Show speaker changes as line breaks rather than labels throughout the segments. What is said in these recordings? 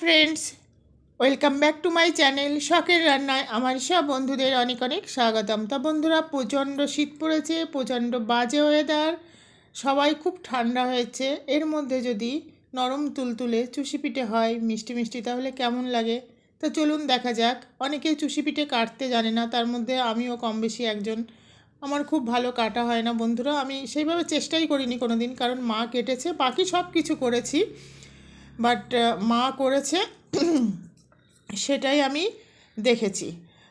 Friends, welcome back to my channel শখের রান্নায় আমার সব বন্ধুদের অনেক অনেক স্বাগতম। তা বন্ধুরা, প্রচণ্ড শীত পড়েছে, প্রচণ্ড বাজে ওয়েদার, সবাই খুব ঠান্ডা হয়েছে। এর মধ্যে যদি নরম তুলতুলে চুষি পিঠে হয় মিষ্টি মিষ্টি, তাহলে কেমন লাগে? তা চলুন দেখা যাক। অনেকে চুষি পিঠে কাটতে জানে না, তার মধ্যে আমিও কম বেশি একজন। আমার খুব ভালো কাটা হয় না বন্ধুরা, আমি সেইভাবে চেষ্টাই করিনি কোনো দিন, কারণ মা কেটেছে, বাকি সব কিছু করেছি, বাট মা করেছে সেটাই আমি দেখেছি,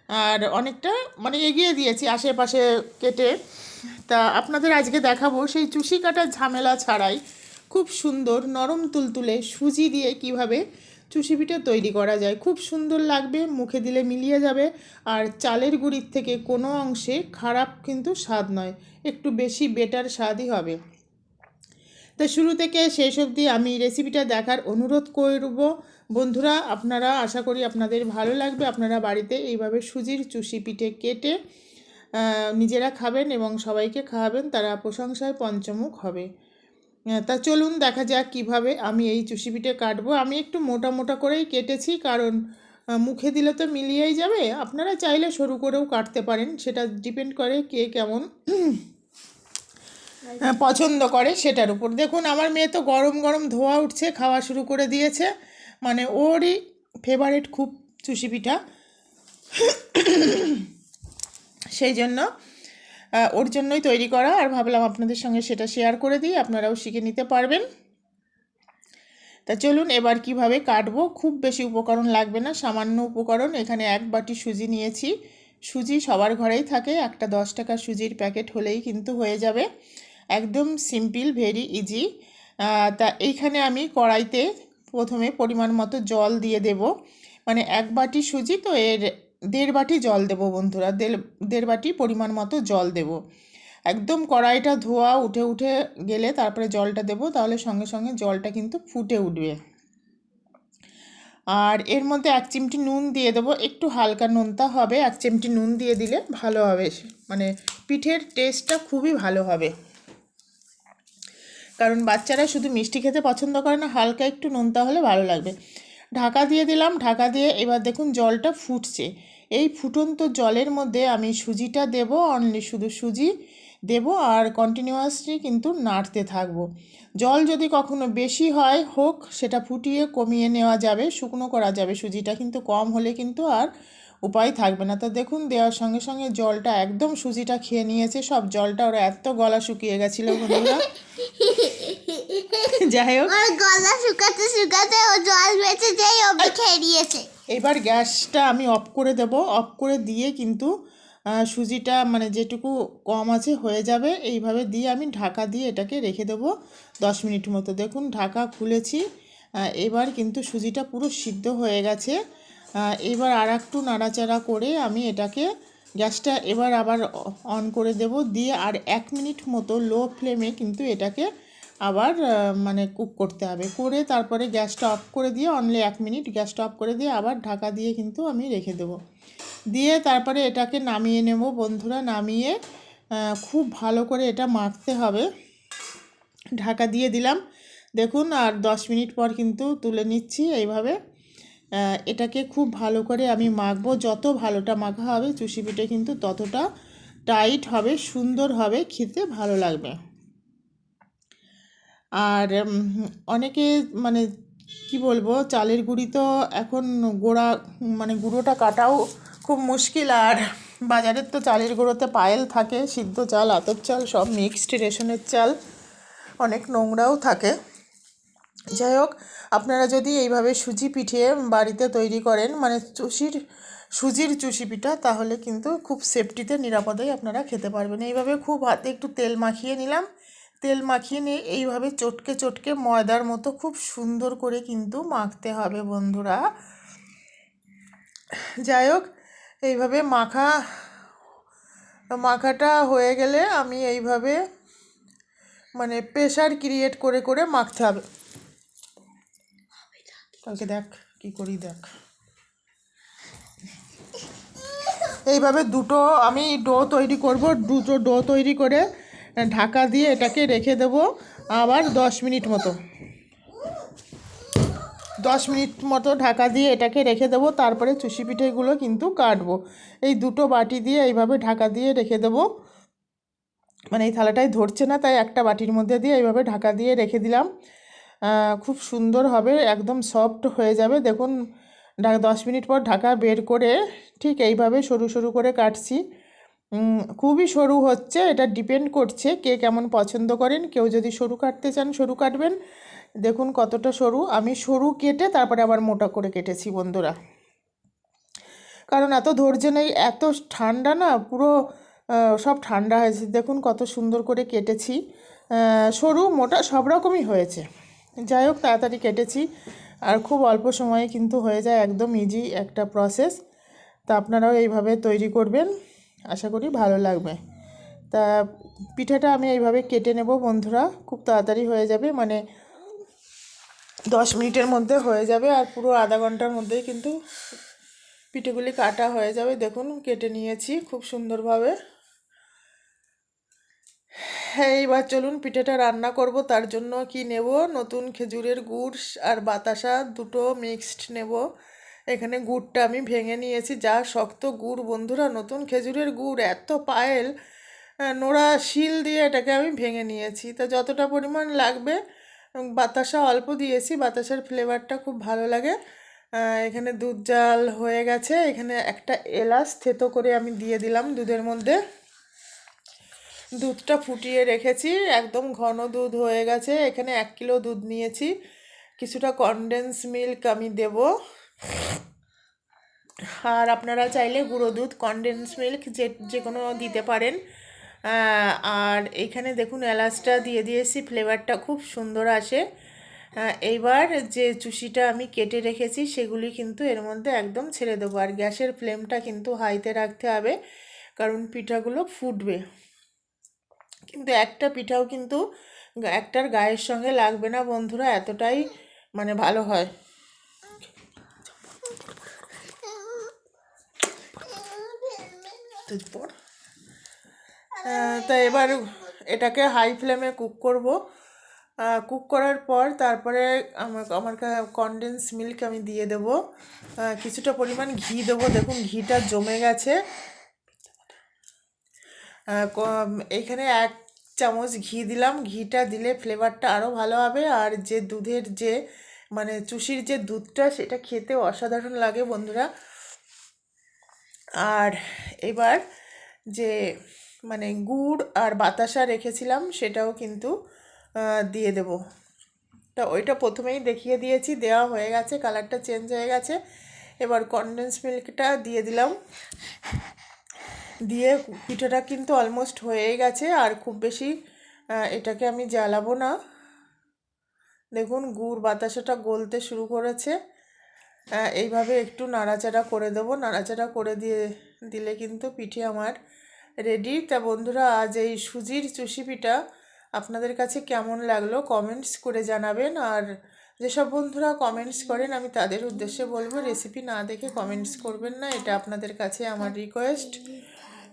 আর অনেকটা মানে এগিয়ে দিয়েছি আশেপাশে কেটে। তা আপনাদের আজকে দেখাবো সেই চুষি কাটার ঝামেলা ছাড়াই খুব সুন্দর নরম তুলতুলে সুজি দিয়ে কিভাবে চুষি পিঠে তৈরি করা যায়। খুব সুন্দর লাগবে, মুখে দিলে মিলিয়ে যাবে, আর চালের গুঁড়ির থেকে কোনো অংশে খারাপ কিন্তু স্বাদ নয়, একটু বেশি বেটার স্বাদই হবে। তো শুরু থেকে শেষ অবধি আমি রেসিপিটা দেখার অনুরোধ করব বন্ধুরা। আপনারা, আশা করি আপনাদের ভালো লাগবে। আপনারা বাড়িতে এইভাবে সুজির চুষি পিঠে কেটে নিজেরা খাবেন এবং সবাইকে খাওয়াবেন, তারা প্রশংসায় পঞ্চমুখ হবে। তা চলুন দেখা যাক কিভাবে আমি এই চুষি পিঠে কাটবো। আমি একটু মোটা মোটা করেই কেটেছি, কারণ মুখে দিলে তো মিলিয়েই যাবে। আপনারা চাইলে সরু করেও কাটতে পারেন, সেটা ডিপেন্ড করে কে কেমন পছন্দ করে সেটার উপর। দেখুন আমার মেয়ে তো গরম গরম ধোয়া উঠছে, খাওয়া শুরু করে দিয়েছে, মানে ওরই ফেভারিট খুব চুষি পিঠা, সেই জন্য ওর জন্যই তৈরি করা, আর ভাবলাম আপনাদের সঙ্গে সেটা শেয়ার করে দিই, আপনারাও শিখে নিতে পারবেন। তা চলুন এবার কিভাবে কাটবো। খুব বেশি উপকরণ লাগবে না, সামান্য উপকরণ। এখানে 1 বাটি সুজি নিয়েছি। সুজি সবার ঘরেই থাকে, একটা 10 টাকার সুজির প্যাকেট হলেই কিন্তু হয়ে যাবে, একদম সিম্পল, ভেরি ইজি। তা এইখানে আমি কড়াইতে প্রথমে পরিমাণ মতো জল দিয়ে দেব, মানে 1 বাটি সুজি তো এর 1.5 বাটি জল দেব বন্ধুরা, 1.5 বাটি পরিমাণ মতো জল দেব। একদম কড়াইটা ধোয়া উঠে উঠে গেলে তারপরে জলটা দেব, তাহলে সঙ্গে সঙ্গে জলটা কিন্তু ফুটে উঠবে। আর এর মধ্যে 1 চিমটি নুন দিয়ে দেবো, একটু হালকা নোনতা হবে, 1 চিমটি নুন দিয়ে দিলে ভালো হবে, মানে পিঠের টেস্টটা খুবই ভালো হবে, কারণ বাচ্চারা শুধু মিষ্টি খেতে পছন্দ করে না, হালকা একটু নোনতা হলে ভালো লাগবে। ঢাকা দিয়ে দিলাম, ঢাকা দিয়ে এবার দেখুন জলটা ফুটছে। এই ফুটন্ত জলের মধ্যে আমি সুজিটা দেব, অনলি শুধু সুজি দেব, আর কন্টিনিউয়াসলি কিন্তু নাড়তে থাকবো। জল যদি কখনো বেশি হয় হোক, সেটা ফুটিয়ে কমিয়ে নেওয়া যাবে, শুকনো করা যাবে সুজিটা, কিন্তু কম হলে কিন্তু আর উপায় থাকবে না। তো দেখুন দেওয়ার সঙ্গে সঙ্গে জলটা একদম সুজিটা খেয়ে নিয়েছে সব জলটা, ওরা এত গলা শুকিয়ে গেছিলো বন্ধুরা। যাই হোক,
গলা শুকাতে শুকাতে ও জল বেঁচে যেই ও খেয়ে নিয়েছে।
এবার গ্যাসটা আমি অফ করে দেব, অফ করে দিয়ে কিন্তু সুজিটা মানে যেটুকু কম আছে হয়ে যাবে, এইভাবে দিয়ে আমি ঢাকা দিয়ে এটাকে রেখে দেবো 10 মিনিট মতো। দেখুন ঢাকা খুলেছি, এবার কিন্তু সুজিটা পুরো সিদ্ধ হয়ে গেছে। এবার আর একটু নাড়াচাড়া করে আমি এটাকে গ্যাসটা এবার আবার অন করে দেব, দিয়ে আর 1 মিনিট মতো লো ফ্লেমে কিন্তু এটাকে আবার মানে কুক করতে হবে, করে তারপরে গ্যাসটা অফ করে দিয়ে অনলি 1 মিনিট গ্যাসটা অফ করে দিয়ে আবার ঢাকা দিয়ে কিন্তু আমি রেখে দেবো। দিয়ে তারপরে এটাকে নামিয়ে নেব বন্ধুরা, নামিয়ে খুব ভালো করে এটা মাখতে হবে। ঢাকা দিয়ে দিলাম, দেখুন আর 10 মিনিট পর কিন্তু তুলে নিচ্ছি। এইভাবে এটাকে খুব ভালো করে আমি মাখবো, যত ভালোটা মাখা হবে চুষি পিঠে কিন্তু ততটা টাইট হবে, সুন্দর হবে, খেতে ভালো লাগবে। আর অনেকে মানে কি বলবো, চালের গুঁড়ি তো এখন গোড়া মানে গুঁড়োটা কাটাও খুব মুশকিল, আর বাজারের তো চালের গুঁড়োতে পায়েল থাকে, সিদ্ধ চাল, আতপ চাল, সব মিক্সড রেশনের চাল, অনেক নোংরাও থাকে। যাই হোক, আপনারা যদি এইভাবে সুজি পিঠে বাড়িতে তৈরি করেন, মানে সুজির চুষি পিঠা, তাহলে কিন্তু খুব সেফটিতে নিরাপদেই আপনারা খেতে পারবেন। এইভাবে খুব হাতে একটু তেল মাখিয়ে নিলাম, তেল মাখিয়ে নিয়ে এইভাবে চটকে চটকে ময়দার মতো খুব সুন্দর করে কিন্তু মাখতে হবে বন্ধুরা। যাই হোক, এইভাবে মাখাটা হয়ে গেলে আমি এইভাবে মানে প্রেশার ক্রিয়েট করে করে মাখতে হবে। কালকে দেখ কি করি, দেখ এইভাবে দুটো আমি ডো তৈরি করব, দুটো ডো তৈরি করে ঢাকা দিয়ে এটাকে রেখে দেব আবার 10 মিনিট মতো। 10 মিনিট মতো ঢাকা দিয়ে এটাকে রেখে দেবো। তারপরে চুষি পিঠেগুলো কিন্তু কাটবো। এই দুটো বাটি দিয়ে এইভাবে ঢাকা দিয়ে রেখে দেবো। মানে এই থালাটায় ধরছে না, তাই একটা বাটির মধ্যে দিয়ে এইভাবে ঢাকা দিয়ে রেখে দিলাম। খুব সুন্দর হবে, একদম সফট হয়ে যাবে। দেখুন 10 মিনিট পর ঢাকা বের করে ঠিক এইভাবে সরু সরু করে কাটছি। খুবই সরু হচ্ছে, এটা ডিপেন্ড করছে কে কেমন পছন্দ করেন। কেউ যদি সরু কাটতে চান সরু কাটবেন। দেখুন কতটা সরু, আমি সরু কেটে তারপরে আবার মোটা করে কেটেছি বন্ধুরা, কারণ এত ধৈর্য নেই, এত ঠান্ডা না, পুরো সব ঠান্ডা হয়েছে। দেখুন কত সুন্দর করে কেটেছি, সরু মোটা সব রকমই হয়েছে। যাই হোক তাড়াতাড়ি কেটেছি, আর খুব অল্প সময়ে কিন্তু হয়ে যায়, একদম ইজি একটা প্রসেস। তা আপনারাও এইভাবে তৈরি করবেন, আশা করি ভালো লাগবে। তা পিঠাটা আমি এইভাবে কেটে নেব বন্ধুরা, খুব তাড়াতাড়ি হয়ে যাবে, মানে 10 মিনিটের মধ্যে হয়ে যাবে, আর পুরো আধা ঘন্টার মধ্যেই কিন্তু পিঠেগুলি কাটা হয়ে যাবে। দেখুন কেটে নিয়েছি খুব সুন্দরভাবে। হ্যাঁ, এইবার চলুন পিঠেটা রান্না করব। তার জন্য কি নেব, নতুন খেজুরের গুড় আর বাতাসা দুটো মিক্সড নেব। এখানে গুড়টা আমি ভেঙে নিয়েছি, যা শক্ত গুড় বন্ধুরা, নতুন খেজুরের গুড় এত পায়েল, নোড়া শিল দিয়ে এটাকে আমি ভেঙে নিয়েছি। তা যতটা পরিমাণ লাগবে, বাতাসা অল্প দিয়েছি, বাতাসার ফ্লেভারটা খুব ভালো লাগে। এখানে দুধ জাল হয়ে গেছে, এখানে একটা এলাচ থেতো করে আমি দিয়ে দিলাম দুধের মধ্যে। দুধটা ফুটিয়ে রেখেছি, একদম ঘন দুধ হয়ে গেছে। এখানে 1 কিলো দুধ নিয়েছি, কিছুটা কনডেন্স মিল্ক আমি দেব। আর আপনারা চাইলে গুঁড়ো দুধ, কনডেন্স মিল্ক যে কোনো দিতে পারেন। আর এইখানে দেখুন এলাচটা দিয়ে দিয়েছি, ফ্লেভারটা খুব সুন্দর আসে। এইবার যে চুষিটা আমি কেটে রেখেছি সেগুলি কিন্তু এর মধ্যে একদম ছেড়ে দেবো। আর গ্যাসের ফ্লেমটা কিন্তু হাইতে রাখতে হবে, কারণ পিঠাগুলো ফুটবে। কিন্তু একটা পিঠাও কিন্তু একটার গায়ের সঙ্গে লাগবে না বন্ধুরা, এতটাই মানে ভালো হয়। তা এবার এটাকে হাই ফ্লেমে কুক করব। কুক করার পর তারপরে আমার কনডেন্স মিল্ক আমি দিয়ে দেব, কিছুটা পরিমাণ ঘি দেবো। দেখুন ঘিটা জমে গেছে, এইখানে 1 চামচ ঘি দিলাম। ঘিটা দিলে ফ্লেভারটা আরও ভালো হবে, আর যে দুধের যে মানে চুষির যে দুধটা, সেটা খেতে অসাধারণ লাগে বন্ধুরা। আর এবার যে মানে গুড় আর বাতাসা রেখেছিলাম সেটাও কিন্তু দিয়ে দেব। তা ওইটা প্রথমেই দেখিয়ে দিয়েছি, দেওয়া হয়ে গেছে, কালারটা চেঞ্জ হয়ে গেছে। এবার কনডেন্স মিল্কটা দিয়ে দিলাম, দিয়ে পিঠাটা কিন্তু অলমোস্ট হয়েই গেছে, আর খুব বেশি এটাকে আমি জ্বালাবো না। দেখুন গুড় বাতাসাটা গলতে শুরু করেছে, এইভাবে একটু নাড়াচাড়া করে দেবো। নাড়াচাড়া করে দিলে কিন্তু পিঠে আমার রেডি। তা বন্ধুরা, আজ এই সুজির চুষি পিঠা আপনাদের কাছে কেমন লাগলো কমেন্টস করে জানাবেন। আর যেসব বন্ধুরা কমেন্টস করেন, আমি তাদের উদ্দেশ্যে বলবো রেসিপি না দেখে কমেন্টস করবেন না, এটা আপনাদের কাছে আমার রিকোয়েস্ট।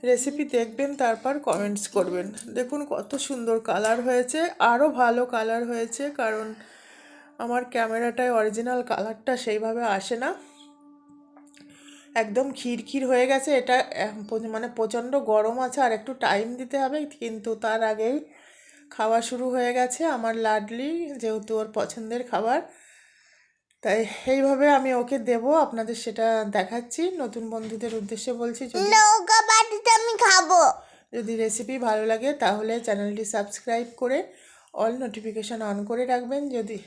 রেসিপি দেখবেন তারপর কমেন্টস করবেন। দেখুন কত সুন্দর কালার হয়েছে, আরও ভালো কালার হয়েছে, কারণ আমার ক্যামেরাটায় অরিজিনাল কালারটা সেইভাবে আসে না। একদম ক্ষীর হয়ে গেছে। এটা মানে প্রচণ্ড গরম আছে, আর একটু টাইম দিতে হবে, কিন্তু তার আগেই খাওয়া শুরু হয়ে গেছে আমার লাডলি, যেহেতু ওর পছন্দের খাবার, তাই এইভাবে আমি ওকে দেব, আপনাদের সেটা দেখাচ্ছি। নতুন বন্ধুদের উদ্দেশ্যে বলছি,
আমি খাবো।
যদি রেসিপি ভালো লাগে তাহলে চ্যানেলটি সাবস্ক্রাইব করে অল নোটিফিকেশান অন করে রাখবেন। যদি